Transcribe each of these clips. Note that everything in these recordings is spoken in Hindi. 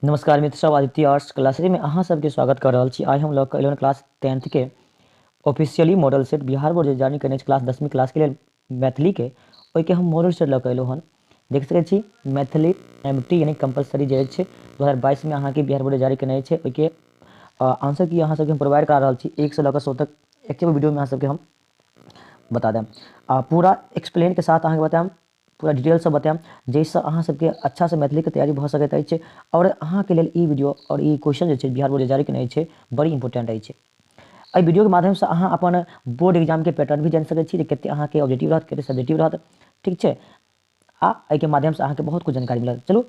नमस्कार मित्र सब, आदित्य आर्ट्स क्लासरी में अहाँ सबके स्वागत कर रहल छी। आइ हम लोग 11 क्लास 10th के officially model set Bihar board जारी करने क्लास 10वीं क्लास के लिए मैथिली के ओके हम मॉडल सेट लऽ कऽ हन। देख सकै छी मैथिली MT यानी कंपलसरी जे छै 2022 में अहाँ के बिहार बोर्ड जारी करने छै। ओके आंसर की अहाँ सबके हम प्रोवाइड कर रहल छी 1 से लऽ कऽ 100 तक एक वीडियो में अहाँ सबके हम बता दें। पूरा एक्सप्लेन के साथ अहाँ बताएं, पूरा डिटेल से बताएं जैसे अहाँ सबके अच्छा से मैथिली के तैयारी भऽ सकैत अछि। और अहाँ के लेल ई वीडियो और ई क्वेश्चन जे छै बिहार बोर्ड जारी करने छै बड़ी इंपोर्टेंट अछि। एहि वीडियो के माध्यम से अहाँ अपन बोर्ड एग्जाम के पैटर्न भी जान सकैत छी, कते अहाँ के ऑब्जेक्टिव रहत, कते सब्जेक्टिव रहत, ठीक छै। एहि के माध्यम से अहाँ के बहुत कुछ जानकारी मिलत। चलू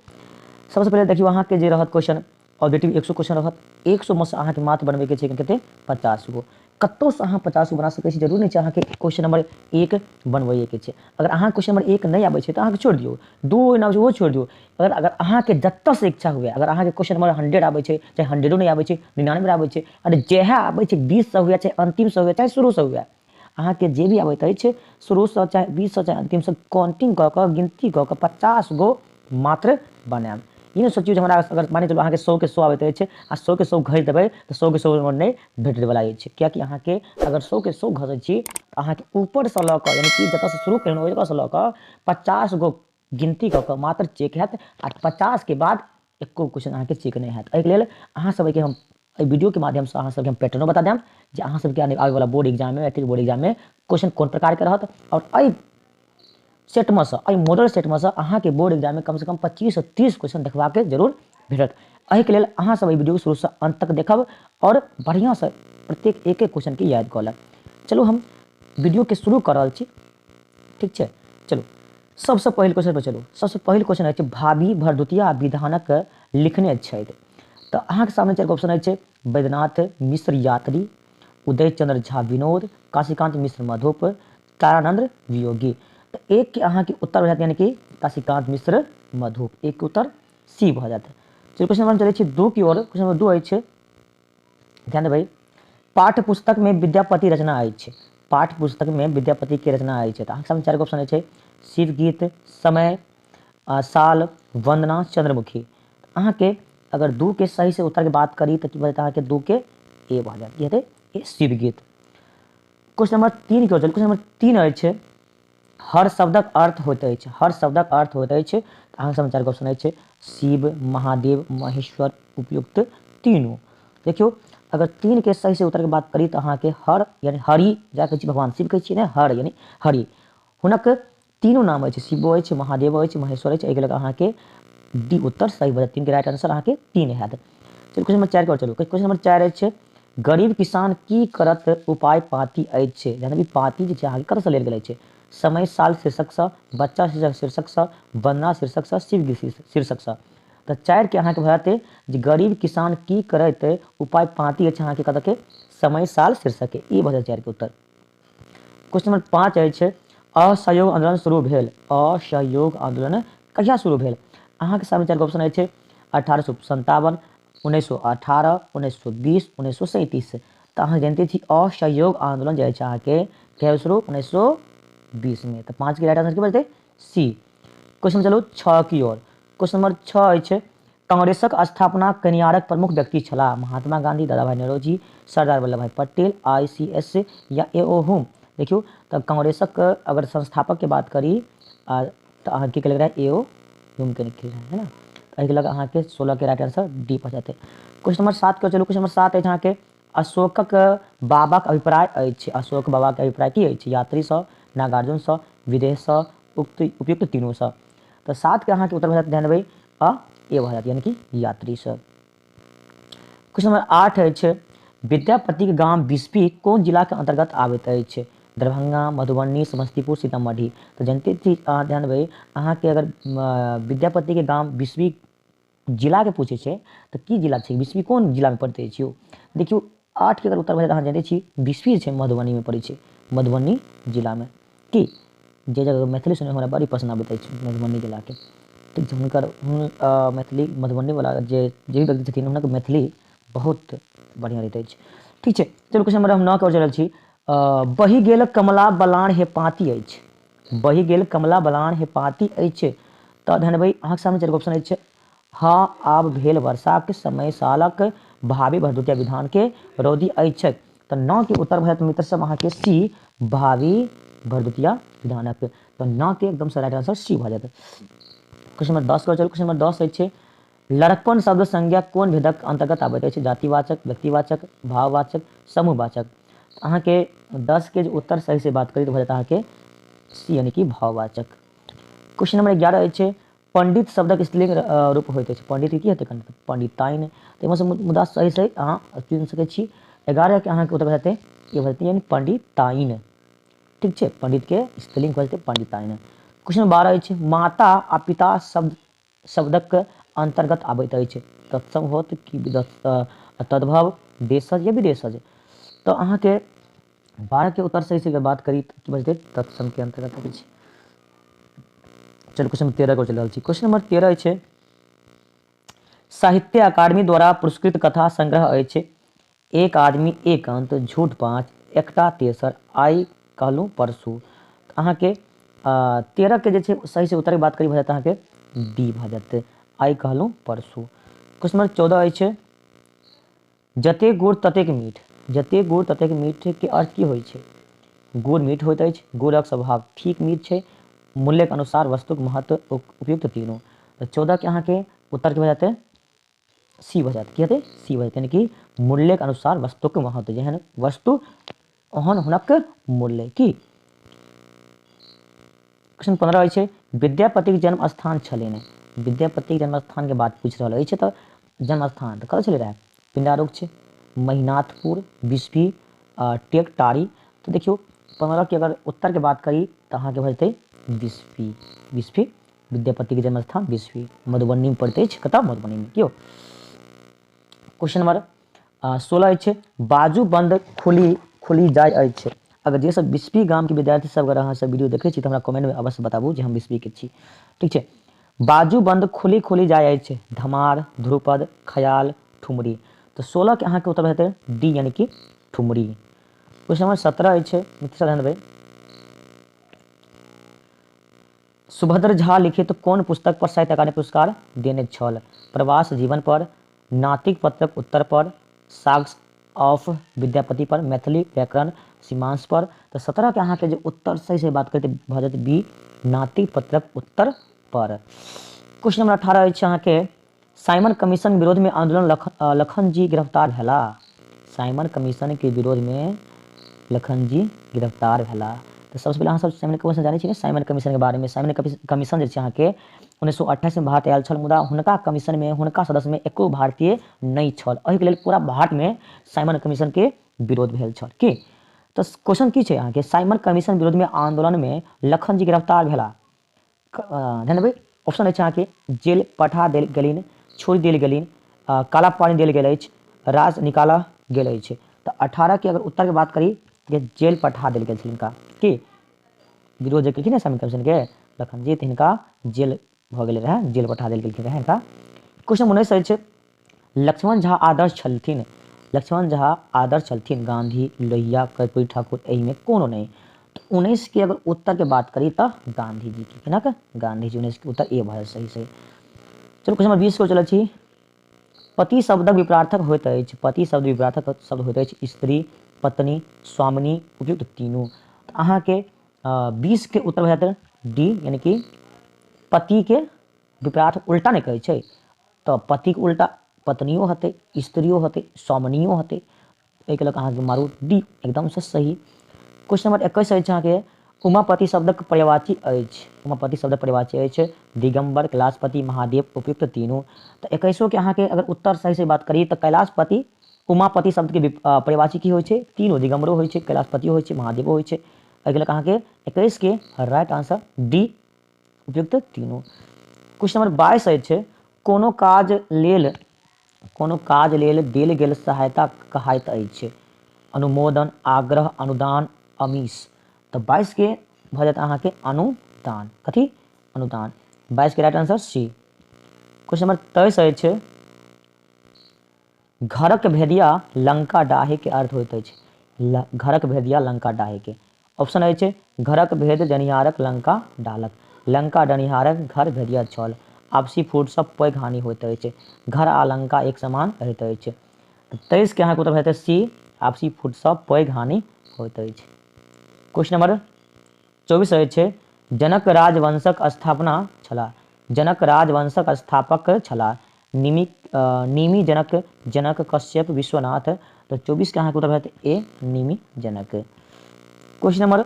सबसे पहले देखियो अहाँ के जे रहत क्वेश्चन ऑब्जेक्टिव 100 क्वेश्चन रहत। 100 में से अहाँ के मात्र बनबे के छै कते 50 गो। कतौ से अहाँ 50 गो बना सकै छी, जरूर नहीं छै अहाँ के क्वेश्चन नंबर 1 बनबे के छै। अगर अहाँ क्वेश्चन नंबर 1 नहीं आबै छै तो अहाँ के छोड़ दियो, 2 ना वो छोड़ दियो। अगर अहाँ के जत्ता से इच्छा हुए, अगर अहाँ के क्वेश्चन नंबर 100 आबै छै चाहे 100 नहीं आबै छै, 99 आबै छै, अरे जेहा आबै छै 20 से हुए चाहे अंतिम से हुए चाहे शुरू से हुए, अहाँ के जे भी आबैत अछि शुरू से चाहे 20 से चाहे अंतिम से काउंटिंग क के गिनती क के 50 गो मात्र बनाएब। ई नहीं सोचियो हमरा अगर मानि चलू अहाँ के 100 के 100 आबैत अछि आ 100 के 100 घस देबै तो 100 के 100 नंबर नहीं भेटै वाला अछि। कियाकि अहाँ के अगर 100 के 100 घसै छी अहाँ के ऊपर से लऽ कऽ यानी कि जतऽ से शुरू केलहुँ ओहि जगह से लऽ कऽ 50 गो गिनती क के मात्र चेक हैत आ 50 के बाद एको क्वेश्चन अहाँ के चेक नहीं हैत। एहि लेल अहाँ सब के हम वीडियो के माध्यम से अहाँ सबके हम पैटर्नो बता देम जे अहाँ सबके आगे वाला बोर्ड एग्जाम में मैट्रिक बोर्ड एग्जाम में क्वेश्चन कोन प्रकार के रहत। और एहि सेट में से मॉडल सेट में से अहाँ के बोर्ड एग्जाम में कम से कम 25 से 30 क्वेश्चन देखबा के जरूर भेटत। एहि के लेल अहाँ सब वीडियो शुरू से अंत तक देखब और बढ़िया से प्रत्येक एक एक क्वेश्चन के याद कऽ लेब। चलू हम वीडियो के शुरू कर रहल छी, ठीक छै। चलू सबसे पहिल क्वेश्चन पर चलू। सबसे पहिल क्वेश्चन है भाभी भरदुतिया विधानक लिखने छथि। तो अहाँ के सामने 4 गो ऑप्शन है वैद्यनाथ मिश्र यात्री, उदय चंद्र झा विनोद, काशीकांत मिश्र मधुप, तारानंद वियोगी। तो एक के अहाँ के उत्तर हो जाते यानी कि काशीकांत मिश्र मधुप, एक के उत्तर सी भ जाते। चलिए क्वेश्चन नंबर चले 2 की ओर। क्वेश्चन नंबर 2 है, ध्यान दे भाई, पाठ्य पुस्तक में विद्यापति रचना अछि। पाठ्य पुस्तक में विद्यापति के रचना अछि। तो अहाँ के सामने 4 गो ऑप्शन है शिव गीत, समय, साल, वंदना, चंद्रमुखी। अहाँ के अगर 2 के सही से उत्तर के बात करी तो अहाँ के 2 के ए भ जात, ये थे शिव गीत। क्वेश्चन नंबर 3 की ओर चल। क्वेश्चन नंबर 3 है हर शब्दक अर्थ होइत अछि। हर शब्दक अर्थ होइत अछि। अहाँ सामने 4 गो ऑप्शन है शिव, महादेव, महेश्वर, उपयुक्त तीनों। देखियो अगर 3 के सही से उत्तर के बात करी तो अहाँ के हर यानी हरि जाके भगवान शिव कहे ना, हर यानी हरि, हुनक तीनों नाम है, शिवो है, महादेव है, महेश्वर है। एहि अहाँ के डी उत्तर सही बजे। 3 के राइट आंसर अहाँ के 3 है। चलो क्वेश्चन नंबर 4 के ओर चलू। क्वेश्चन नंबर 4 है गरीब किसान की करत उपाय पाती अछि। यानी पाती जे अहाँ के कतऽ से लेल गेल छै, समय, साल शीर्षक से, बच्चा शीर्षक से, वंदना शीर्षक से, शिव शीर्षक से। तो 4 के अहाँ के भरते जे गरीब किसान की करत उपाय पाती अछि अहाँ के कतऽ के समय, साल, शीर्षक के ई भऽ 4 के उत्तर। क्वेश्चन नंबर 5 है असहयोग आंदोलन शुरू भेल। असहयोग आंदोलन कहिया शुरू भेल। अहाँ के सामने 4 ऑप्शन है 1857, 1918, 1920, 1937। तो अहाँ जानते छी असहयोग आंदोलन जो है अहाँ के कहिया शुरू 1920 में। तो 5 के राइट आंसर की बचते सी। क्वेश्चन चलो 6 की ओर। क्वेश्चन नंबर 6 है कांग्रेसक स्थापना कनियारक प्रमुख व्यक्ति छला। महात्मा गांधी, दादा भाई नौरोजी, सरदार वल्लभ भाई पटेल, ICS या एओ हुम। देखियो तब कांग्रेसक अगर संस्थापक के बात करी तो अहाँ की लग रहा है एओ हुम के निकल रहा है ना। एहि लग अहाँ के 16 के राइट आंसर डी पर जाते। क्वेश्चन नंबर 7 के चलू। क्वेश्चन नंबर 7 है अहाँ के अशोकक बाबाक अभिप्राय अछि। अशोक बाबा के अभिप्राय की अछि, यात्री से, नागार्जुन से, विदेश से, उपयुक्त तीनों से। तो 7 के अहाँ के उत्तर ध्यान देबै ए भ जात यानी कि यात्री से। क्वेश्चन नंबर 8 है विद्यापति के गांव बिस्फी कौन जिला के अंतर्गत आबैत अछि। दरभंगा, मधुबनी, समस्तीपुर, सीतामढ़ी। तो जानते थी ध्यान देबै अहाँ के अगर विद्यापति के गांव बिस्फी जिला के पूछे छे तो की जिला छे, बिस्फी कौन जिला में पड़ते छियो। देखियो 8 के अगर उत्तर भऽ अहाँ जानते छी बिस्फी छे मधुबनी में पड़े छे, मधुबनी जिला में। की जे जगह मैथिली सुने हमरा बड़ी पसंद आबैत अछि मधुबनी जिला के, ठीक छै। हुनकर मैथिली मधुबनी वाला जे भी व्यक्ति छथिन हुनकर मैथिली बहुत बढ़िया रहते अछि, ठीक छै। चलू क्वेश्चन नंबर हम 9 के ओर चलल छी। बहि गेल कमला बलान हे पाती अछि। बहि गेल कमला बलान हे पाती अछि। तो ध्यान देबै अहाँ के सामने 4 ऑप्शन अछि हाँ आब भेल वर्षाक समय सालक भावी भरदुतिया विधान के रौदी अछि। तो न के उत्तर भरत मित्र सब अहाँ के सी भावी भरदुतिया विधानक। तो न के एकदम से राइट आंसर सी भ जायत। क्वेश्चन नंबर 10 चल क्वेश्चन नंबर 10 अछि लड़कपन शब्द संज्ञा कोन भेदक अंतर्गत आबैत अछि? जातिवाचक, व्यक्तिवाचक, भाववाचक, समूहवाचक। अहाँ के 10 के उत्तर सही से बात करी तो भ जात अहाँ के सी यानी कि भाववाचक। क्वेश्चन नंबर 11 अछि पंडित शब्दक स्त्रीलिंग रूप होइत अछि। पंडित की हेतै? पंडिताइन। तो एहिमे से मुद्दा सही सही अहाँ चुनि सकै छी। 11 के अहाँ के उत्तर भ जेतै ये भ जेतै यानी पंडिताइन। ठीक है पंडित के स्त्रीलिंग भ जेतै पंडिताइन। क्वेश्चन नंबर 12 अछि माता आ पिता शब्दक अंतर्गत आबैत अछि। तत्सम होत कि तद्भव, देशज या विदेशज। तो अहाँ के 12 के उत्तर सही से अगर बात करी तो बचते तत्सम के अंतर्गत आबै छै। चलो क्वेश्चन नंबर 13 को चल रहल छी। क्वेश्चन नंबर 13 अछि साहित्य अकादमी द्वारा पुरस्कृत कथा संग्रह अछि एक आदमी एक अंत, झूठ 5, एकटा तेसर, आइ कहलूँ परसू। अहाँ के 13 के जे छै सही से उत्तर के बात करी भ जात अहाँ के डी भ जात आइ कहलूँ परसू। क्वेश्चन नंबर 14 अछि जते गुड़ ततेक मीठ। जते गुड़ ततेक मीठ के अर्थ की होइ छै? गुड़ मीठ होइत अछि, गुड़क स्वभाव ठीक मीठ छै, मूल्य के अनुसार वस्तुक महत्व उपयुक्त तीनों। तो 14 के अहाँ के उत्तर के भ जाते सी भ जात की हेतै सी भ जाते यानी कि मूल्य के अनुसार वस्तु के महत्व जेहन वस्तु ओहन हुनक मूल्य की। क्वेश्चन 15 अछि विद्यापति के जन्म स्थान छलनि। विद्यापति के जन्म स्थान के बात पूछ रहल अछि तो जन्म स्थान तो कतऽ छलै रहे? पिंडारुक्ष, महिनाथपुर, बिस्फी, टेकटारी। तो देखियो 15 के अगर उत्तर के बात करी तो अहाँ के भ जेतै बिस्फी। बिस्फी विद्यापति के जन्म स्थान बिस्फी मधुबनी में पड़ते अछि। कतऽ? मधुबनी में कियो। क्वेश्चन नंबर 16 अछि बाजू बंद खुली जाय अछि। अगर जे सब बिस्फी गाम के विद्यार्थी सब अगर अहाँ सब वीडियो देखै छी तो हमरा कमेंट में अवश्य बताबू जे हम बिस्फी के छी। ठीक है बाजू बंद खुली जाय अछि धमार, ध्रुपद, खयाल, ठुमरी। तो 16 के अहाँ के उत्तर हेतै डी यानी कि ठुमरी। क्वेश्चन नंबर 17 अछि मित्र ध्यान देबै सुभद्र झा लिखित कोन पुस्तक पर साहित्य अकादमी पुरस्कार देने छल? प्रवास जीवन पर, नातिक पत्रक उत्तर पर, साक्ष्य ऑफ विद्यापति पर, मैथिली व्याकरण सीमांश पर। तो 17 के अहाँ के जो उत्तर सही से बात करते भ जाते बी नातिक पत्रक उत्तर पर। क्वेश्चन नंबर 18 अछि अहाँ के साइमन कमीशन विरोध में आंदोलन लखन जी गिरफ्तार भेला। साइमन कमीशन के विरोध में लखन जी गिरफ्तार भेला। तो सबसे पहले अहाँ सब साइमन कमीशन जानै छियै साइमन कमीशन के बारे में। साइमन कमीशन जे छै अहाँ के 1928 में भारत आयल छल मुदा हुनका कमीशन में हुनका सदस्य में एको भारतीय नहीं छल। एहि के लेल पूरा भारत में साइमन कमीशन के विरोध भेल छल की। तो क्वेश्चन की छै अहाँ के साइमन कमीशन विरोध में आंदोलन में लखन जी गिरफ्तार भेला। ध्यान देबै ऑप्शन अछि अहाँ के जेल पठा देल गेलिन, छोड़ि देल गेलिन, काला पानी देल गेल अछि, राज निकाला गेल अछि। तो 18 के अगर उत्तर के बात करी जे जेल पठा देल गेल छल हिनका की विरोध जे केलखिन साइमन कमीशन के लखन जी हिनका जेल भ गेल रहे जेल पठा देल गेलखिन रहे हिनका। क्वेश्चन 19 अछि लक्ष्मण झा आदर्श छलथिन। लक्ष्मण झा आदर्श छलथिन गांधी, लोहिया, कर्पूरी ठाकुर एहि में कोनो नहीं। तो 19 के अगर उत्तर के बात करी तो गांधी जी की केना गांधी जी 19 के उत्तर ए भ सही सही। चलो क्वेश्चन नंबर 20 को चल छी पति शब्दक विपरार्थक होइत अछि। पति शब्द विपरार्थक शब्द होइत अछि स्त्री, पत्नी, स्वामिनी उपयुक्त तीनों। तो अहाँ के 20 के उत्तर भ जाते डी यानी कि पति के विपरार्थ उल्टा नहीं कहै छै तो पति के उल्टा पत्नियों होते, स्त्रियों होते, स्वामिनियों होते। एहि के लऽ कऽ अहाँ के मारू डी एकदम से सही। क्वेश्चन नंबर 21 अछि अहाँ के उमापति शब्दक पर्यायवाची अछि। उमापति शब्दक पर्यायवाची अछि दिगंबर, कैलाशपति, महादेव उपयुक्त तीनों। तो 21 के अहाँ के अगर उत्तर सही से बात करी तो कैलाशपति उमापति शब्द के पर्यायवाची की होइ छै तीनों दिगंबरो होइ छै, कैलाशपतियो होइ छै, महादेवो होइ छै। एहि के लऽ कऽ अहाँ के 21 के राइट आंसर डी उपयुक्त तीनों। क्वेश्चन नंबर 22 अछि कोनो काज लेल देल गेल सहायता कहाइत अछि। अनुमोदन, आग्रह, अनुदान, आमिष। तो 22 के भ जात अहाँ के अनुदान। कथी? अनुदान। 22 के right answer C. Question number 23 अछि घरक भेदिया लंका डाहे के अर्थ होइत अछि। घरक भेदिया लंका डाहे के ऑप्शन अछि घरक भेद डनिहारक लंका डालक, लंका डनिहारक घर भेदिया छल, आपसी फूट सब पैघ हानि होइत अछि, घर आ लंका एक समान रहैत अछि। 23 के अहाँके उत्तर हेतै सी, आपसी फूट सब पैघ हानि होइत अछि। क्वेश्चन नंबर 24 अछि, जनक राजवंशक स्थापना छलाह। जनक राजवंशक स्थापक छलाह निमि जनक, जनक कश्यप विश्वनाथ। तो 24 के अहाँके उत्तर हेतै ए, निमि जनक। क्वेश्चन नंबर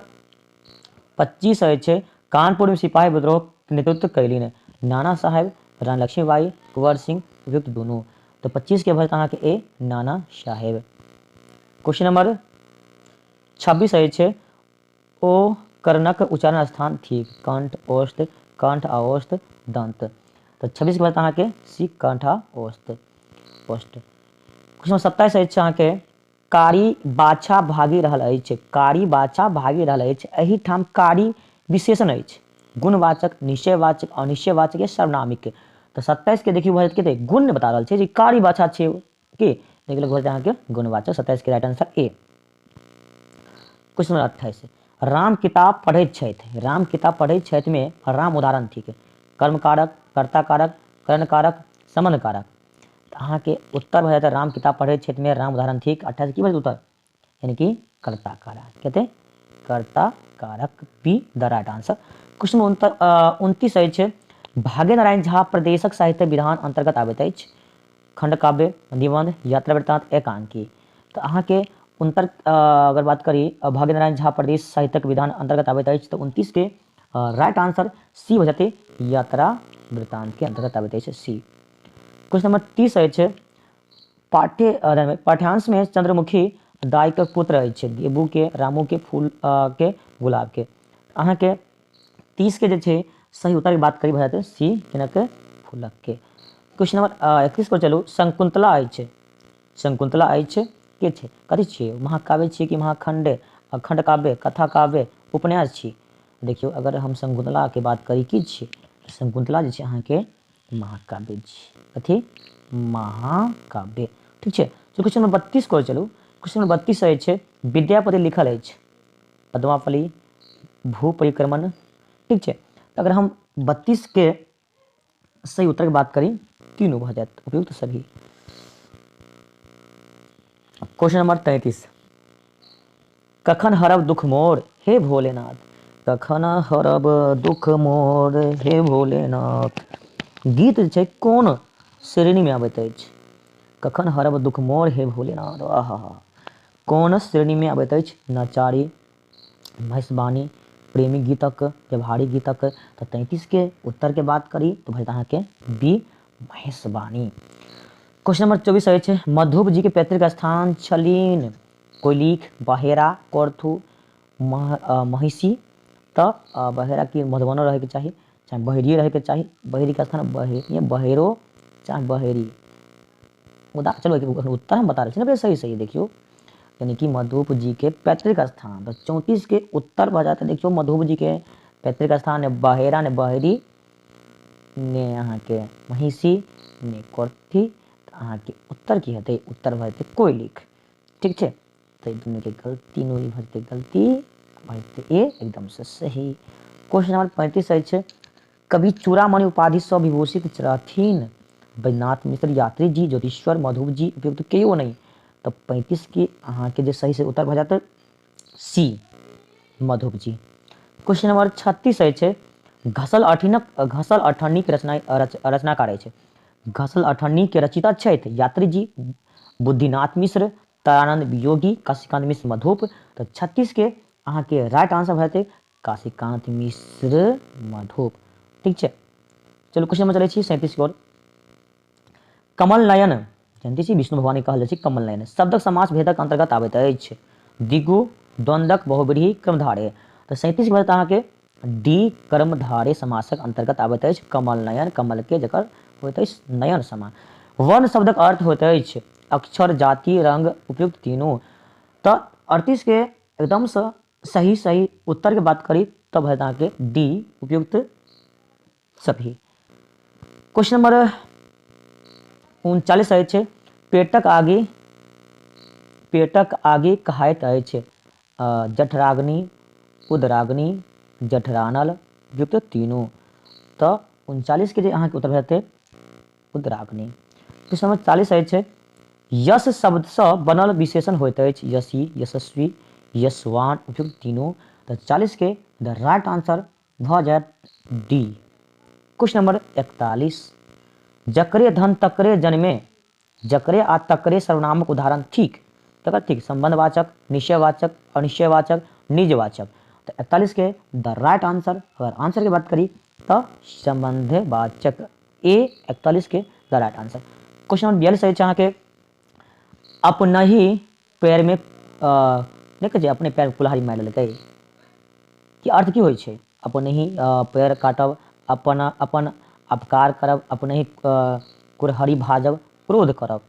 25 अछि, कानपुर में सिपाही विद्रोह के नेतृत्व कैलीन नाना साहेब, रानी लक्ष्मीबाई, कुंवर सिंह, उपयुक्त दुनू। तो 25 के भरत अहाँके ए, नाना साहेब। क्वेश्चन नंबर 26 अछि, ओ कर्णक उच्चारण स्थान ठीक, कंठ, ओष्ठ, कंठ आ ओष्ठ, दंत। तो 26 के भरत अहाँके सी, कंठ आ ओष्ठ। क्वेश्चन 27 अछि अहाँके, कारी बाछा भागी रहल अछि, कारी बाछा भागी रहल अछि, एहि ठाम कारी विशेषण अछि, गुणवाचक, निश्चयवाचक, अनिश्चयवाचक या सर्वनामिक। तो 27 के देखियो भरत के गुण बता रहल छै जे कारी बाछा छै के, देखियो भरत अहाँके गुणवाचक। 27 के right answer A. Question number 28, Ram किताब पढ़ैत छथि, राम किताब पढ़ैत छथि में राम उदाहरण ठीक, कर्म कारक, कर्ता कारक, करण कारक, संबंध कारक। अहाँ के उत्तर भऽ जाता राम किताब पढ़ैत छथि में राम उदाहरण ठीक। 28 की भऽ उत्तर, यानी कि कर्ता कारक, कहते कर्ता कारक, be the right answer. Question 29 अछि, भाग्य नारायण झा प्रदेशक साहित्य विधान अंतर्गत आबैत अछि, खंड काव्य, निबंध, यात्रा वृत्तांत, एकांकी। तो अहाँ के अगर बात करी भाग्य नारायण झा प्रदेश साहित्यक विधान अंतर्गत आबैत अछि, तो 29 के राइट आंसर सी हो जाते, यात्रा वृत्तांत के अंतर्गत आबैत अछि, सी। क्वेश्चन नंबर 30 अछि, पाठ्यांश में चंद्रमुखी दाई के पुत्र अछि, देबू के, रामू के, फूल के, गुलाब के। अहाँ के 30 के जे छै सही उत्तर की बात करी भऽ जाते सी, किनक, फूलक के। क्वेश्चन नंबर 31 पर चलू, शंकुंतला अछि, शंकुंतला अछि के छै, कथी छियै, महाकाव्य छियै कि महाखंड, खंड काव्य, कथा काव्य, उपन्यास छी। देखियो अगर हम शंकुंतला के बात करी की छियै, शंकुंतला जे छै अहाँ के महाकाव्य छी, कथी, महाकाव्य, ठीक छै। तो क्वेश्चन नंबर 32 को चलू, क्वेश्चन नंबर 32 अछि, विद्यापति लिखल अछि, पद्मावली, भू परिक्रमण, ठीक है। तो अगर हम 32 के सही उत्तर की बात करी, तीनों भऽ जायत उपयुक्त सभी। क्वेश्चन नंबर 33, कखन हरब दुख मोर हे भोलेनाथ, कखन हरब दुख मोर हे भोलेनाथ, गीत छै कोन श्रेणी में आबैत अछि, कखन हरब दुख मोर हे भोलेनाथ, आहा, कोन श्रेणी में आबैत अछि, नचारी, महिषवाणी, प्रेमी गीतक, व्यवहारिक गीतक। तो 33 के उत्तर के बात करी तो भाई अहाँ के बी, महिषवाणी। क्वेश्चन नंबर 24 अछि, मधुप जी के पैतृक स्थान छलीन, कोइलीख, बहेरा, कोरथू, महिषी। तो बहेरा की मधुबनो रहे के चाहिए, चाहे बहेरिए रहे के चाहिए, बहेरी का स्थान बहेरो चाहे बहेरी। चलो उत्तर हम बता रहे थे सही सही देखियो, यानी कि मधुप जी के पैतृक स्थान। तो 34 के उत्तर बह जाते देखियो, मधुप जी के पैतृक स्थान ने बहेरा ने बहेरी ने अहाँ के महिषी ने कोरथी। तो अहाँ के उत्तर की हेतै, उत्तर भऽ जेतै कोइलिख, ठीक छै। तो दुनू के गलती नोरी भऽ जेतै, गलती भऽ जेतै ए, एकदम से सही। क्वेश्चन नंबर 35 अछि, कवि चूड़ामणि उपाधि सँ विभूषित रहथिन, बैद्यनाथ मिश्र, यात्री जी, ज्योतिश्वर, मधुप जी, उपयुक्त केओ नहीं। तो 35 के अहाँ के जे सही से उत्तर भऽ जाते सी, मधुप जी। क्वेश्चन नंबर 36 अछि, घसल अठन्नी के रचनाकार अछि, घसल अठन्नी के रचिता छथि, यात्री जी, बुद्धिनाथ मिश्र, तारानंद वियोगी, काशीकांत मिश्र, मधुप। तो 36 के अहाँ के राइट आंसर भऽ जेतै काशीकांत मिश्र, मधुप, ठीक छै। चलू क्वेश्चन नंबर चलै छी 37 की ओर, कमल नयन, जानते छी विष्णु भगवान के कहल जाइ छै कमल नयन, शब्दक समास भेदक अंतर्गत आबैत अछि, दिगु, द्वंद्वक, बहुब्रीहि, क्रमधारय। तो 37 के अहाँ के डी, कर्मधारय समासक अंतर्गत आबैत अछि, कमल नयन, कमल के जकर होइत अछि नयन समान। वर्ण शब्दक अर्थ होइत अछि अक्षर, जाति, रंग, उपयुक्त तीनों। तो 38 के एकदम से सही सही उत्तर के बात करी तब है अहाँ के डी, उपयुक्त सभी। क्वेश्चन नंबर 39 अछि, पेटक आगे कहाइत अछि, जठराग्नि, उदराग्नि, जठरानल, उपयुक्त तीनों। तो 39 के जे अहाँके उत्तर भऽ जेतै उद्राग्नि। प्रश्न नंबर 40 अछि यश शब्दसँ बनल विशेषण होइत अछि यशी, यशस्वी, यशवान, उपयुक्त तीनों। तऽ 40 के द राइट आंसर भऽ जायत डी। क्वेश्चन नंबर 41 जकरे धन तकरे जन्मे, जकरे आ तकरे सर्वनामक उदाहरण ठीक तकर ठीक संबंधवाचक, निश्चयवाचक, अनिश्चयवाचक, निजवाचक। तो 41 के द राइट आंसर, अगर आंसर की बात करी तो संबंधवाचक ए 41 के the right answer. Question number 42 है अहाँ के अपने ही पैर में नहीं कहे अपने पैर में कुल्हाड़ी मारि लेलकै कि अर्थ की होइ छै अपने ही पैर काटब, अपन अपकार करब, अपने ही कुल्हाड़ी भाजब, क्रोध करब।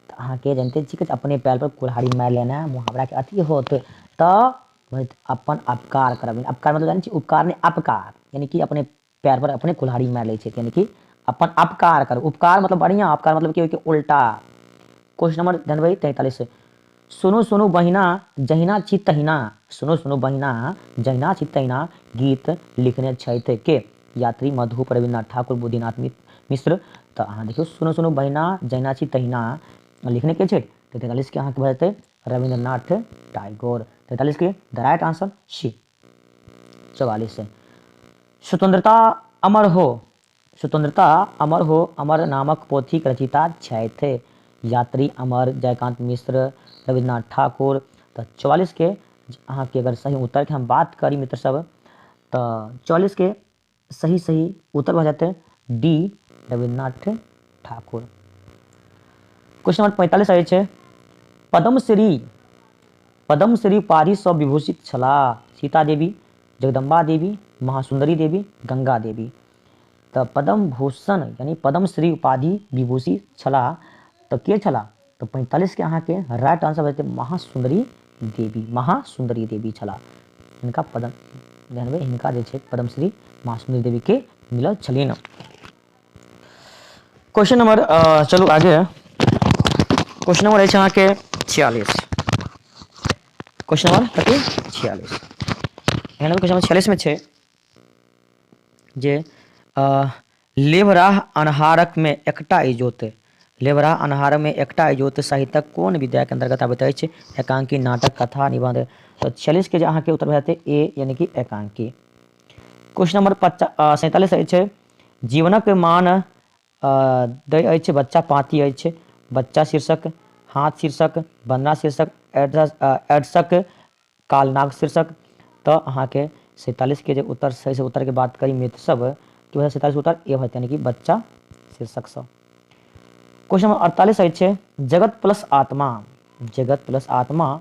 तो अहाँ के जानते छी कि अपने पैर पर कुल्हाड़ी मारि लेना मुहावरा के अर्थ होत तो अपन अपकार करब। अपकार मतलब जानी छी उपकार नहीं अपकार, यानी कि अपने पैर पर अपने कुल्हाड़ी मारि लै छै, यानी कि अपन अपकार करब। उपकार मतलब बढ़िया, अपकार मतलब कि उल्टा। क्वेश्चन नंबर जानबै 43 सुनु सुनु बहिना जहिना छी तहिना, सुनु सुनु बहिना जहिना छी तहिना गीत लिखने छथि के यात्री मधु रविन्द्रनाथ ठाकुर बुद्धिनाथ मिश्र। तो अहाँ देखियो सुनु सुनु बहिना जहिना छी तहिना लिखने के छै 43 के अहाँके भऽ जेतै रविन्द्रनाथ टैगोर। 43 के द राइट आंसर सी। 44 स्वतंत्रता अमर हो, स्वतंत्रता अमर हो अमर नामक पोथीक रचयिता छथि यात्री अमर, जयकांत मिश्र, रविन्द्रनाथ ठाकुर। तो 44 के अहाँ के अगर सही उत्तर के हम बात करी मित्र सब तो 44 के सही उत्तर भऽ जाते D Rabindranath Thakur. Question number 45 अछि पद्मश्री उपाधि सँ विभूषित छलाह सीता देवी, जगदम्बा देवी, महासुंदरी देवी, गंगा देवी। तो पद्म भूषण यानी पद्मश्री उपाधि विभूषित छलाह तो के छलाह तो 45 के अहाँ के राइट आंसर भऽ जेतै महासुंदरी देवी, महासुंदरी देवी छलाह। इनका पद्म जानबै हिनका जे छै पद्मश्री महासुंदरी देवी के मिलल छलिन। क्वेश्चन नंबर चलू आगे। क्वेश्चन नंबर अछि अहाँ के 46। क्वेश्चन नंबर कते 46 एहन क्वेश्चन नंबर 46 में छै जे लेबराह अन्हारक में एकटा इजोत, लेबराह अन्हारक में एकटा इजोत साहित्यक कोन विधा के अंतर्गत आबैत अछि एकांकी, नाटक, कथा, निबंध। तो 46 के जे अहाँ के उत्तर भऽ जेतै ए यानी कि एकांकी। क्वेश्चन नंबर 47 अछि जीवनक मान दै अछि बच्चा पाँती अछि, बच्चा शीर्षक, हाथ शीर्षक, बन्ना शीर्षक, एडसक, कालनाग शीर्षक। तो अहाँ के 47 के जे उत्तर सही से उत्तर के बात करी मित्र सब कि 47 उत्तर ए होत यानी कि बच्चा शीर्षक से। क्वेश्चन नंबर 48 अछि जगत प्लस आत्मा, जगत प्लस आत्मा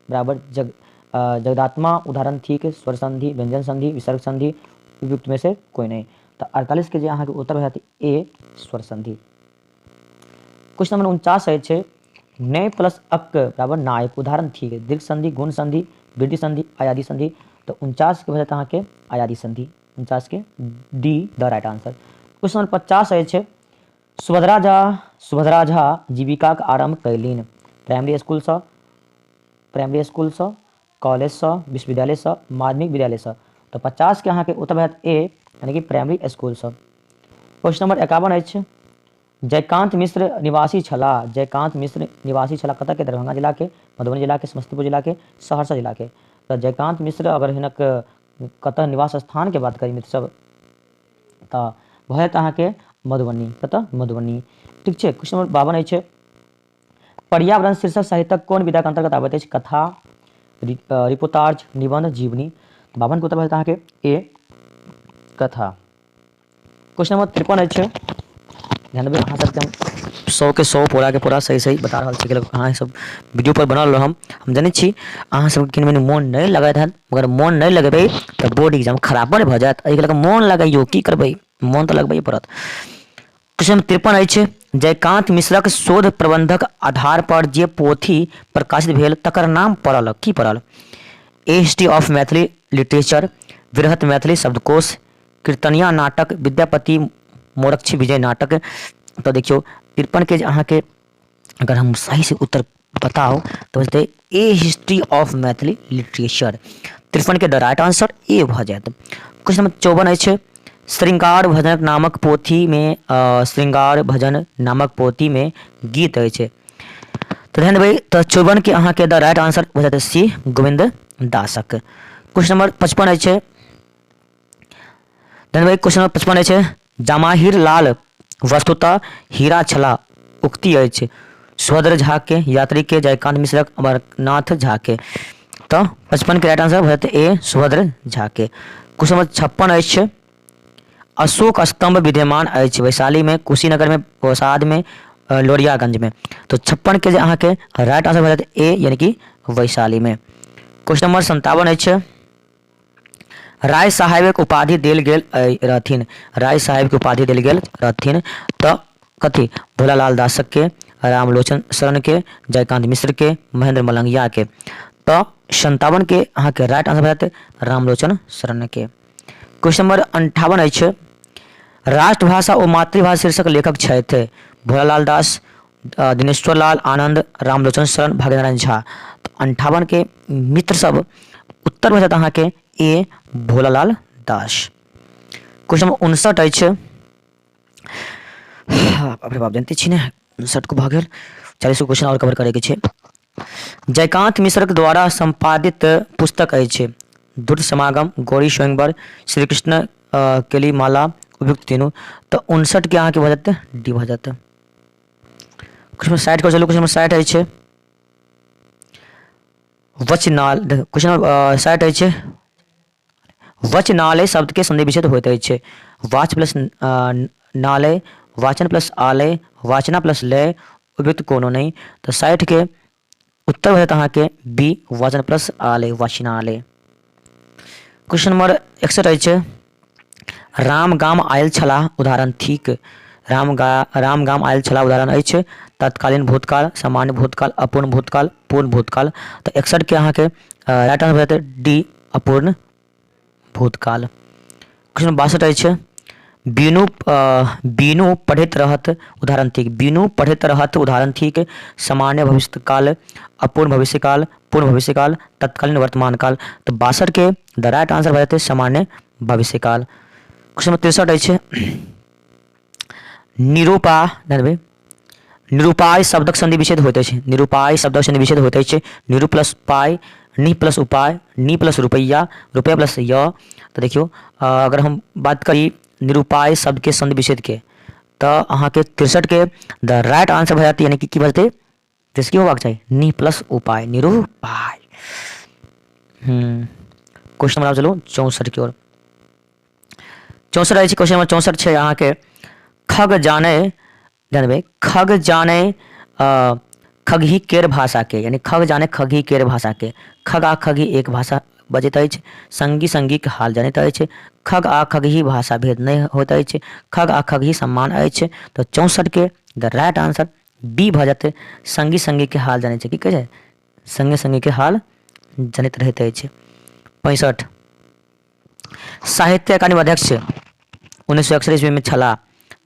बराबर जगदात्मा उदाहरण ठीक, स्वर संधि, व्यंजन संधि, विसर्ग संधि, उपयुक्त में से कोई नहीं। तो 48 के जे अहाँ के उत्तर भऽ जायत ए स्वर संधि। क्वेश्चन नंबर 49 अछि नय प्लस अक बराबर नायक उदाहरण ठीक, दीर्घ संधि, गुण संधि, वृद्धि संधि, आयादी संधि। तो 49 के भऽ जायत अहाँ के आयादी संधि। 49 के D the right answer. Question number 50 अछि सुभद्रा झा जीविकाक आरंभ कयलीन प्राइमरी स्कूल सँ, कॉलेज सँ, विश्वविद्यालय सँ, माध्यमिक विद्यालय सँ। तो 50 के अहाँ के उत्तर भऽ जायत ए यानी कि प्राइमरी स्कूल सँ। क्वेश्चन नंबर 51 अछि जयकांत मिश्र निवासी छलाह, जयकांत मिश्र निवासी छलाह कतऽ के दरभंगा जिला के, मधुबनी जिला के, समस्तीपुर जिला के, सहरसा जिला के। तो जयकांत मिश्र अगर हिनक कतऽ निवास स्थान के बात करी मित्र सब तो भऽ जायत अहाँ के मधुबनी, कतऽ मधुबनी। ठीक छै। क्वेश्चन नंबर 52 अछि पर्यावरण शीर्षक साहित्यक कोन विधा के अंतर्गत आबैत अछि कथा, रिपोर्टाज, निबंध, जीवनी। 52 के उत्तर भऽ जायत अहाँ के ए कथा। क्वेश्चन नंबर 53 अछि जानबै अहाँ सबके हम 100 के 100 पूरा के पूरा सही बता रहल छी कि अहाँ सब वीडियो पर बनल रहम। हम जानै छी अहाँ सब किन मोन नहीं लगैत हैत, मगर मोन नहीं लगेबै तो बोर्ड एग्जाम खराब भऽ जायत। एहि लऽ कऽ मोन लगैयो की करबै, मोन तो लगबै पड़त। क्वेश्चन नंबर 53 अछि जयकांत मिश्रक शोध प्रबंधक आधार पर जे पोथी प्रकाशित भेल तकर नाम पड़ल की पड़ल ए हिस्ट्री ऑफ मैथिली लिटरेचर, वृहत मैथिली शब्दकोश, कीर्तनिया नाटक, विद्यापति मोरक्ष विजय नाटक। तो देखियो 53 के अहाँ के अगर हम सही से उत्तर बताओ तो बचते ए हिस्ट्री ऑफ मैथिली लिटरेचर। 53 के द राइट आंसर ए भऽ जायत। क्वेश्चन नंबर 54 अछि श्रृंगार भजन नामक पोथी में श्रृंगार भजन नामक पोथी में गीत अछि। तो ध्यान देबै तो 54 के अहाँ के द राइट आंसर हो जाते सी गोविंद दासक। क्वेश्चन नंबर 55 अछि। ध्यान देबै क्वेश्चन नंबर 55 अछि। जमाहिर लाल वस्तुतः हीरा छला उक्ति अछि सुभद्र झा के, यात्री के, जयकांत मिश्रक, अमरनाथ झा के। तो 55 के राइट आंसर हो जाते ए सुभद्र झा के। क्वेश्चन नंबर 56 अछि। अशोक स्तंभ विद्यमान अछि वैशाली में, कुशीनगर में, पोसाद में, लोरियागंज में। तो 56 के अहाँ के राइट आंसर हो जाते ए यानी कि वैशाली में। क्वेश्चन नंबर 57 अछि। राय साहेब के उपाधि देल गेल रहथिन, राय साहेब के उपाधि देल गेल रहथिन तो कथी भोलालाल दासक के, रामलोचन शरण के, जयकांत मिश्र के, महेंद्र मलंगिया के। तो 57 के अहाँ के राइट आंसर हो जाते रामलोचन शरण के। क्वेश्चन नंबर 58 अछि। राष्ट्रभाषा और मातृभाषा शीर्षक लेखक छथि भोलालाल दास, दिनेश्वर लाल आनंद, रामलोचन शरण, भाग्यनारायण झा। तो 58 के मित्र सब उत्तर हो जाता अहाँ के ए भोलालाल दास। क्वेश्चन नंबर 59 अछि। बाप रे बाप जानते छी ने 59 को भाग गेल 40 क्वेश्चन और कवर करे के छै। जयकांत मिश्रक द्वारा संपादित पुस्तक अछि दुर्ग समागम, गौरी स्वयंवर, श्री कृष्ण केली माला, उपयुक्त तीनों। तो 59 के अहाँ के हो जाते डी हो जाते। क्वेश्चन 60 को चलो। क्वेश्चन 60 अछि। वचनाल क्वेश्चन 60 अछि। वचनालय शब्द के संधि विच्छेद होइत अछि वाच प्लस नालय, वाचन प्लस आलय, वाचना प्लस लय, उपयुक्त कोनो नहीं। तो 60 के उत्तर हो जाता अहाँ के बी वाचन प्लस आलय वाचनालय। क्वेश्चन नंबर 61 अछि। राम गाम आयल छलाह उदाहरण ठीक, राम गाम आयल छलाह उदाहरण अछि तत्कालीन भूतकाल, सामान्य भूतकाल, अपूर्ण भूतकाल, पूर्ण भूतकाल। तो 61 के अहाँ के राइट आंसर हो जाते डी अपूर्ण भूतकाल। क्वेश्चन 62 अछि। बीनू पढ़ित रहत उदाहरण ठीक, बीनू पढ़ित रहत उदाहरण ठीक, सामान्य भविष्यकाल, अपूर्ण भविष्यकाल, पूर्ण भविष्यकाल, तत्कालीन वर्तमान काल। तो 62 के द राइट आंसर हो जाते सामान्य भविष्यकाल। क्वेश्चन नंबर 63 अछि। निरूपाय शब्दक संधि विच्छेद होइत अछि, निरूपाय शब्दक संधि विच्छेद होइत अछि निरू प्लस पाय, नि प्लस उपाय, नि प्लस रुपया, रुपया प्लस य। तो देखियो अगर हम बात करी निरूपाय शब्द के संधि विच्छेद के तो अहाँ के 63 के द राइट आंसर हो जाती यानी कि बचते जिसकी होबाक चाहिए नि प्लस उपाय निरूपाय। क्वेश्चन नंबर चलो 64 की ओर। 64 अछि। क्वेश्चन नंबर 64 छै अहाँ के खग जाने ध्यान देबै खग जाने खगही केर भाषा के यानी खग जाने खगही केर भाषा के। खग आ खगही एक भाषा बजैत अछि, संगी संगी के हाल जानैत अछि, खग आ खगही भाषा भेद नहीं होइत अछि, खग आ खगही समान अछि। तो 64 के द राइट आंसर बी भ जाते संगी संगी के हाल जानै छै की कहे छै संगे संगी के हाल जानैत रहैत अछि। 65 साहित्य अकादमी अध्यक्ष 1961 ईस्वी में छला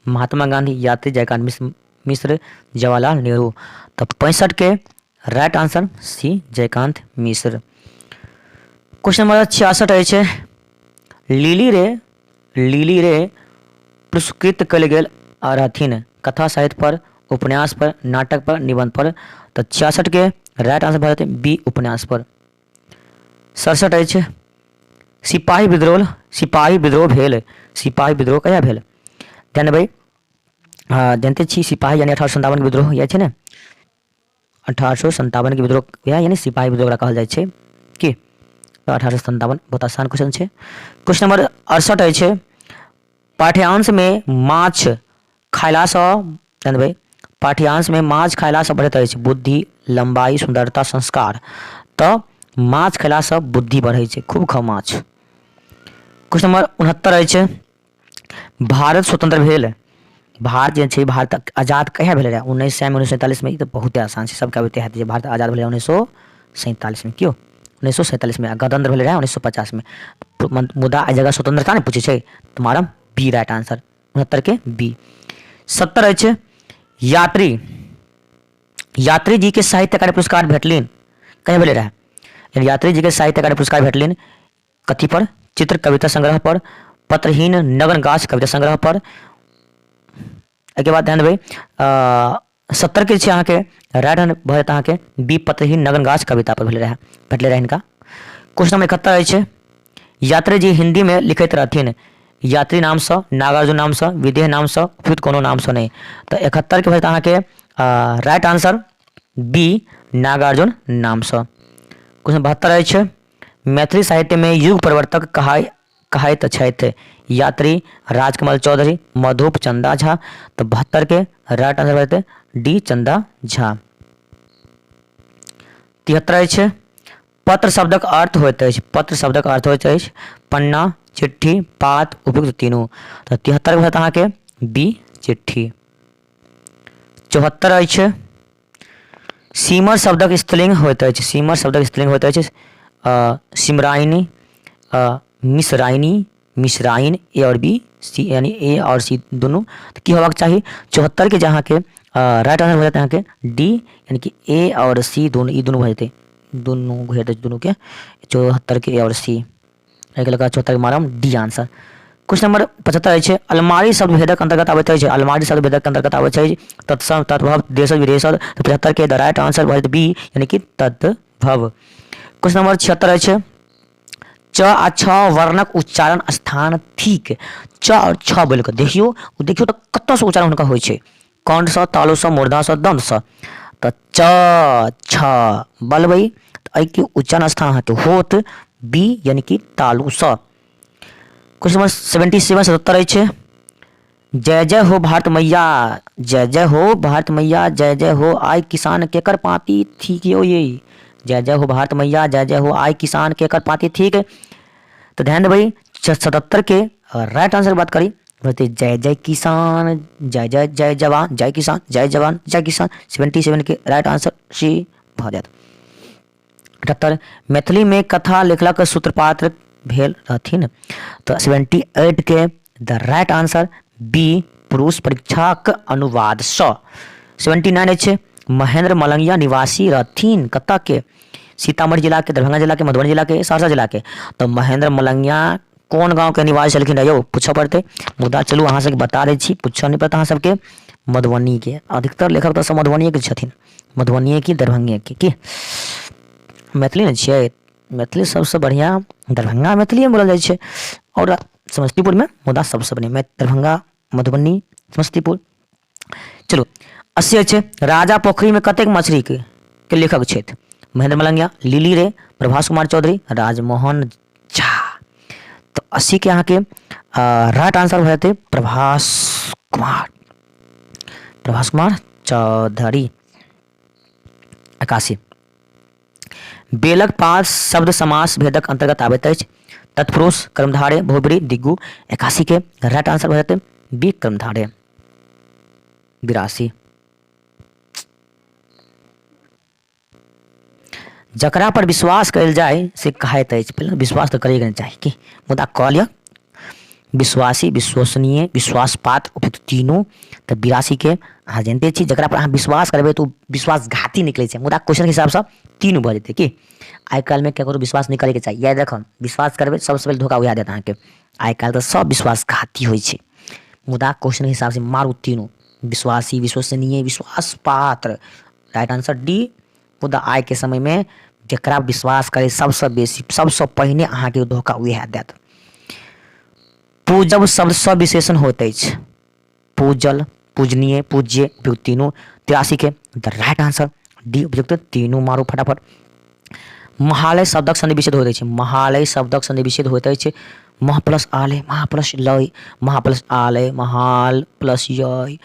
महात्मा गांधी, यात्री, जयकांत मिश्र, जवाहरलाल नेहरू। तो 65 के राइट आंसर सी जयकांत मिश्र। क्वेश्चन नंबर 66 अछि। लिली रे पुरस्कृत कल गेल रहथिन कथा साहित्य पर, उपन्यास पर, नाटक पर, निबंध पर। तो 66 के राइट आंसर भऽ जेतै बी उपन्यास पर। 67 अछि। सिपाही विद्रोह भेल, सिपाही विद्रोह कहिया भेल ध्यान देबै जानते छी सिपाही यानी 1857 के विद्रोह या छै ने 1857 के विद्रोह यानी सिपाही विद्रोह ओकरा कहल जाइ छै कि 1857 बहुत आसान क्वेश्चन छै। क्वेश्चन नंबर 68 अछि। पाठ्यांश में माछ खयलासँ ध्यान देबै पाठ्यांश में माछ खयलासँ बढ़ैत अछि बुद्धि, लंबाई, सुंदरता, संस्कार। तो माछ खयलासँ बुद्धि बढ़ै छै खूब खाओ माछ। क्वेश्चन नंबर 69 अछि। भारत स्वतंत्र भेल भारत जे छै भारत आजाद कहिया भेल रहे 1900 में 1947 में। ई तो बहुत आसान छै सबके आबते हैत जे भारत आजाद भेल 1947 में क्यों 1947 में गणतंत्र भेल रहे 1950 में। मुद्दा एहि जगह स्वतंत्रता ने पूछे छै तुम्हारा बी राइट आंसर 69 के बी। 70 अछि। यात्री जी के साहित्य अकादमी पुरस्कार भेटलिन कहिया भेल रहे यात्री जी के साहित्य अकादमी पुरस्कार भेटलिन कथी पर चित्र कविता संग्रह पर, पत्रहीन नगन गाछ कविता संग्रह पर। एके बाद ध्यान देबै 70 के छै अहाँके राइट हैंड भऽ जेतै अहाँके बी पत्रहीन नगन गाछ कविता पर भेटले रहे हिनका। क्वेश्चन नंबर 71 अछि यात्री जी हिंदी में लिखैत रहथिन यात्री नाम से, नागार्जुन नाम से, विदेह नाम से, उपयुक्त कोनो नाम से नहीं। तो 71 के भऽ जेतै अहाँके राइट आंसर बी नागार्जुन नाम से। क्वेश्चन 72 अछि मैथिली साहित्य में युग परिवर्तक कहैत छथि यात्री राजकमल चौधरी, मधुप चंदा झा। तो 72 के राइट आंसर भऽ जेतै डी चंदा झा। 73 अछि पत्र शब्दक अर्थ होइत अछि, पत्र शब्दक अर्थ होइत अछि पन्ना, चिट्ठी, पात, उपयुक्त तीनू। तो 73 भऽ जेतै अहाँके बी चिट्ठी। 74 अछि सीमर शब्दक स्त्रीलिंग होइत अछि, सीमर शब्दक स्त्रीलिंग होइत अछि सिमराइनी, मिसराइनी, मिसराइन, ए और बी सी यानी ए और सी दोनों। तो की होबाक चाहिए 74 के जहाँ के राइट आंसर हो जाता है यहाँ के डी यानी कि ए और सी दोनों, ई दोनों हो जाते दोनों घेरते दोनों के 74 के ए और सी एक लगा 74 के मारम डी आंसर। क्वेश्चन नंबर 75 अछि अलमारी शब्द भेदक अंतर्गत आबैत अछि, अलमारी शब्द भेदक अंतर्गत आबैत अछि तत्सम तद्भव देशज विदेशज। तो 75 के द राइट आंसर भऽ बी यानी कि तद्भव। क्वेश्चन नंबर 76 अछि च आ छ वर्णक उच्चारण स्थान ठीक। च और छ बोल के देखियो तो कतऽ से उच्चारण हुनका होइ छै कंठ से, तालु से, मूर्धा से, दंत से। तो च छ बलबै एहि के उच्चारण स्थान अहाँके होत बी यानी कि तालु से। क्वेश्चन नंबर 77 77 अछि जय जय हो भारत मैया, जय जय हो भारत मैया, जय जय हो आय किसान केकर पाती ठीक यो ये। जय जय हो भारत मैया, जय जय हो आय किसान केकर पाती ठीक। तो ध्यान देबै 77 के राइट आंसर की बात करी बोलते जय जय किसान, जय जय जय जवान, जय किसान, जय जवान, जय किसान। 77 के राइट आंसर सी भऽ जायत। 78 मैथिली में कथा लिखलक सूत्रपात भेल रहथिन। तो 78 के द राइट आंसर बी पुरुष परीक्षाक अनुवाद स। 79 अछि महेंद्र मलंगिया निवासी रहथिन कतऽ के सीतामढ़ी जिला के, दरभंगा जिला के, मधुबनी जिला के, सहरसा जिला के। तो महेंद्र मलंगिया कौन गांव के निवासी छलखिन यौ पूछऽ पड़ते मुदा चलू अहाँ सबके बता दै छी, पूछऽ नहीं पड़ता अहाँ सबके। मधुबनी के अधिकतर लेखक तो सब मधुबनी के छथिन, मधुबनी की दरभंगे के की मैथिली ने छियै। मैथिली सबसे बढ़िया दरभंगा मैथिली बोलल जाइ छै और समस्तीपुर में मुदा सबसे बढ़िया दरभंगा, मधुबनी, समस्तीपुर। चलो 80 अछि राजा पोखरी में कतेक मछली के लेखक छथि महेंद्र मलंगिया, लिली रे, प्रभास कुमार चौधरी, राजमोहन झा। तो 80 के यहाँ के राइट आंसर हो जाते प्रभास कुमार चौधरी। 81 बेलक पास शब्द समास भेदक अंतर्गत आबैत अछि तत्पुरुष, कर्मधारय, बहुब्रीहि, दिगु। 81 के राइट आंसर हो जाते बी कर्मधारय। 82 जकरा पर विश्वास कयल जाय से कहैत अछि, पहले विश्वास तो करेगा नहीं चाहिए कि मुदा कह लिया विश्वासी, विश्वसनीय, विश्वासपात्र उपयुक्त तीनों। तो 82 के अहाँ जानते छी जकरा पर अहाँ विश्वास करबै तो विश्वासघाती निकले छै मुदा क्वेश्चन के हिसाब से तीनों भऽ जेतै कि आइ काल्हि में केकरो विश्वास नहीं करे के चाहिए। याद रखम विश्वास करबै सबसे पहले धोखा उएह देत अहाँके। आइ काल्हि तो सब विश्वासघाती होइ छै मुदा क्वेश्चन के हिसाब से मारू तीनों विश्वासी, विश्वसनीय, विश्वासपात्र। राइट आंसर डी मुदा आइ के समय में जकरा विश्वास करे सबसे बेसी सबसे पहिने अहाँके धोखा उएह देत। पूजब शब्द सब विशेषण होइत अछि पूजल, पूजनीय, पूज्य, उपयुक्त तीनों। 83 के द राइट आंसर डी उपयुक्त तीनों मारू फटाफट। महालय शब्दक संधि विच्छेद होइत अछि, महालय शब्दक संधि विच्छेद होइत अछि मह प्लस आलय, महा प्लस लय, महा प्लस आलय, महाल प्लस य।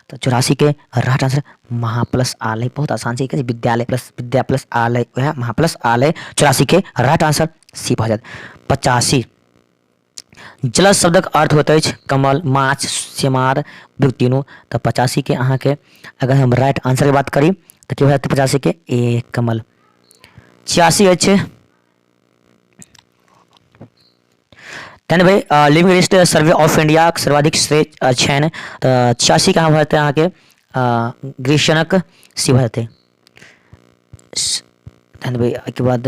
तो 84 के राइट आंसर महा प्लस आलय बहुत आसान छै विद्यालय प्लस विद्या प्लस आलय वह महा प्लस आलय। 84 के राइट आंसर सी भऽ जायत। 85 जलज शब्दक अर्थ होइत अछि कमल, माछ, सेमार, तीनों। तो 85 के अहाँ के अगर हम राइट आंसर की बात करी तो की हो जाते 85 के ए कमल। 86 अछि तहन भाई living list survey of India सर्वाधिक श्रेष्ठ छनि। तो 86 कहाँ भऽ जेतै अहाँके ग्रीशनक सी भऽ जेतै। तहन भाई एहिके बाद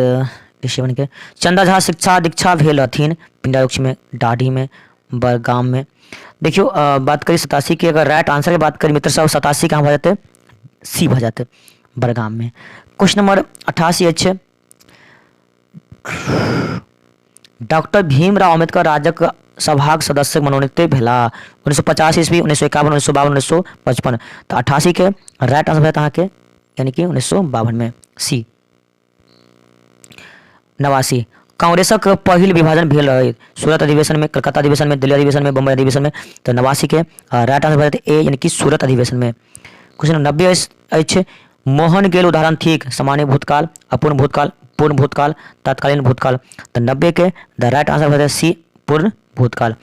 97 के चंदा झा शिक्षा दीक्षा भेल रहथिन पिंडारुक्ष में, डाढ़ी में, बड़गाम में। देखियो बात करी 87 की, अगर राइट आंसर की बात करी मित्र साहब 87 कहाँ भऽ जाते, सी भऽ जाते, बड़गाम में। क्वेश्चन नंबर 88 अछि डॉक्टर भीमराव अम्बेडकर राज्यक सभाक सदस्य मनोनीत भेला 1950 ईस्वी, 1951, 1952, 1955। तो 88 के राइट आंसर भेट अहाँके यानी कि 1952 में, सी। 89 कांग्रेसक पहिल विभाजन भेल रहे सूरत अधिवेशन में, कलकत्ता अधिवेशन में, दिल्ली अधिवेशन में, बम्बई अधिवेशन में। तो 89 के राइट आंसर भेट ए यानी कि सूरत अधिवेशन में। क्वेश्चन 90 अछि मोहन गेल उदाहरण थिक सामान्य भूतकाल, अपूर्ण भूतकाल, पूर्ण भूतकाल, तत्कालीन भूतकाल। तो 90 के द राइट आंसर भेट सी पूर्ण भूतकाल।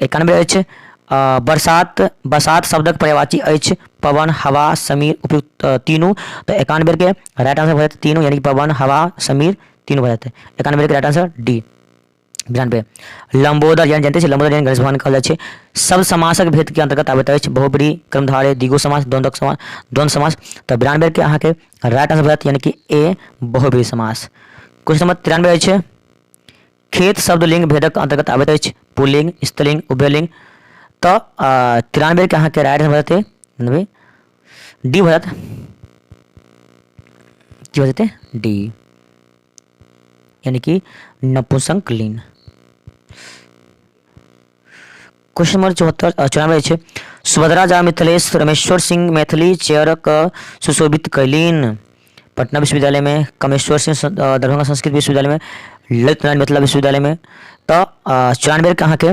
91 अछि बरसात शब्दक पर्यायवाची अछि पवन, हवा, समीर, उपयुक्त तीनों। तो 91 के राइट आंसर भेट तीनों यानी कि पवन, हवा, समीर तीनों भऽ जाते। 91 के राइट आंसर डी। 92 लंबोदर यानी जानते हैं लंबोदर यानी गणेश भगवान कहल जाइ छै। सब समासक भेद के अंतर्गत आबैत अछि बहुब्री, क्रमधारय, द्विगु समास, द्वंद्व समास। तो 92 के अहाँके राइट आंसर भेट यानी कि ए बहुब्री समास। क्वेश्चन नंबर 93 अछि खेत शब्द लिंग भेदक अंतर्गत आबैत अछि पुल्लिंग, स्त्रीलिंग, उभयलिंग। तो 93 के अहाँके राइट आंसर भेट डी भऽ जात, की भऽ जेतै डी यानी कि नपुंसकलिंग। क्वेश्चन नंबर 94 छै सुभद्रा झा मिथिलेश रमेश्वर सिंह मैथिली चेयरक सुशोभित कैलीन पटना विश्वविद्यालय में, कामेश्वर सिंह दरभंगा संस्कृत विश्वविद्यालय में, ललित नारायण मिथिला विश्वविद्यालय में। तो 94 के अहाँके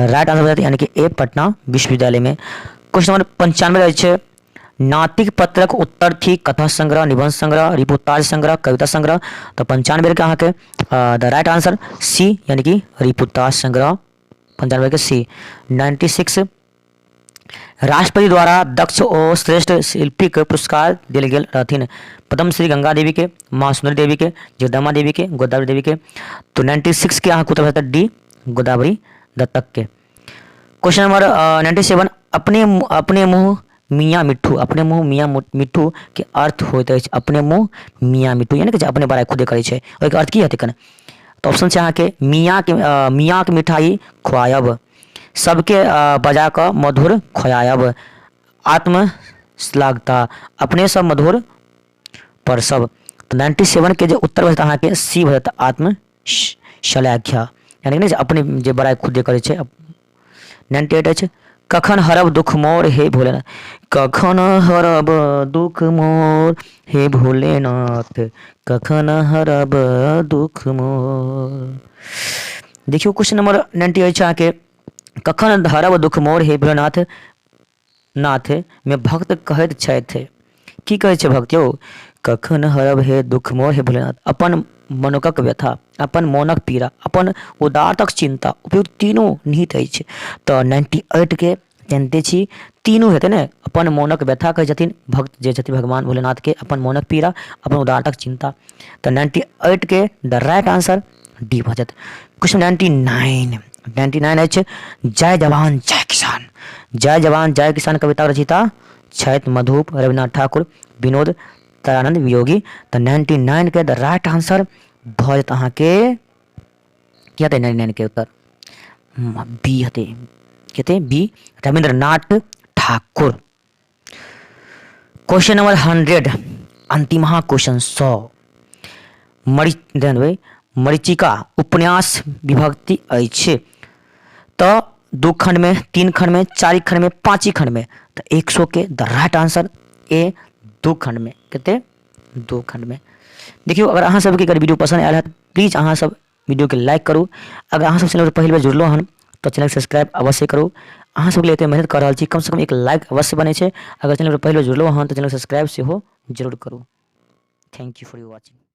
राइट आंसर भेट यानी कि ए पटना विश्वविद्यालय में। क्वेश्चन नंबर 95 छै नातिक पत्रक उत्तर थी कथा संग्रह, निबंध संग्रह, रिपोर्टाज संग्रह, कविता संग्रह। तो 95 के अहाँके द राइट आंसर सी यानी कि रिपोर्टाज संग्रह, 95 के सी। 96 राष्ट्रपति द्वारा दक्ष और श्रेष्ठ शिल्पी के पुरस्कार दिल गेल रहथिन पद्मश्री गंगा देवी के, माँ सुंदरी देवी के, जगदम्बा देवी के, गोदावरी देवी के। तो 96 के अहाँके उत्तर भेटत डी गोदावरी दत्तक के। क्वेश्चन नंबर 97 अपने मुँह मियाँ मिट्ठू, अपने मुँह मियाँ मिट्ठू के अर्थ होइत अछि अपने मुँह मियाँ मिट्ठू यानी कि अपने बड़ाई खुदे करै छै, ओहिके अर्थ की हेतै कने। तो ऑप्शन छै अहाँके मियाँ के मिठाई खुआयब, सबके बजा कऽ मधुर खुआयब, आत्म श्लाघता, अपने सब मधुर परसब। तो 97 के जो उत्तर भेटत अहाँके सी भेटत आत्म श्लाघ्य यानी कि अपने जे बड़ाई खुदे करै छै। 98 अछि कखन हरब दुख मोर हे भोलेनाथ, कखन हरब दुख मोर हे भोलेनाथ, कखन हरब दुख मोर। देखियो क्वेश्चन नंबर 98 अहाँके कखन हरब दुख मोर हे भोलेनाथ नाथ में भक्त कहैत छथि, की कहै छै भक्त यौ, कखन हरब हे दुख मोर हे भोलेनाथ, अपन मनुकक व्यथा, अपन मोनक पीड़ा, अपन उदारतक चिंता, उपयुक्त तीनों निहित अछि। तो 98 के जानते छी तीनों हेतै ने, अपन मोनक व्यथा कहै छथिन भक्त जे छथिन भगवान भोलेनाथ के, अपन मोनक पीड़ा, अपन उदारतक चिंता। तो 98 के द राइट आंसर डी भऽ जायत। क्वेश्चन 99 अछि जय जवान जय किसान, जय जवान जय किसान कविता रचिता छथि मधुप, रविन्द्रनाथ ठाकुर, विनोद दयानंद वियोगी। तो 99 के द राइट आंसर भऽ जायत अहाँके की हेतै 99 के उत्तर बी हेतै, कहते B Rabindranath Thakur. Question number 100 अंतिम क्वेश्चन 100 मरीचिका उपन्यास विभक्ति अछि तो 2 खंड में, 3 खंड में, 4 खंड में, 5 खंड में। तो 100 के द राइट आंसर ए 2 खंड में, कहते 2 खंड में। देखियो अगर अहाँ सबके अगर वीडियो पसंद आयल है प्लीज अहाँ सब वीडियो के लाइक करू, अगर अहाँ सब चैनल पर पहली बार जुड़लो हन तो चैनल सब्सक्राइब अवश्य करू। अहाँ सब लिए मेहनत कर रहा छी, कम से कम एक लाइक अवश्य बने छै। अगर चैनल पर पहले जुड़लो हन तो चैनल सब्सक्राइब सेहो जरूर करू। Thank you for watching.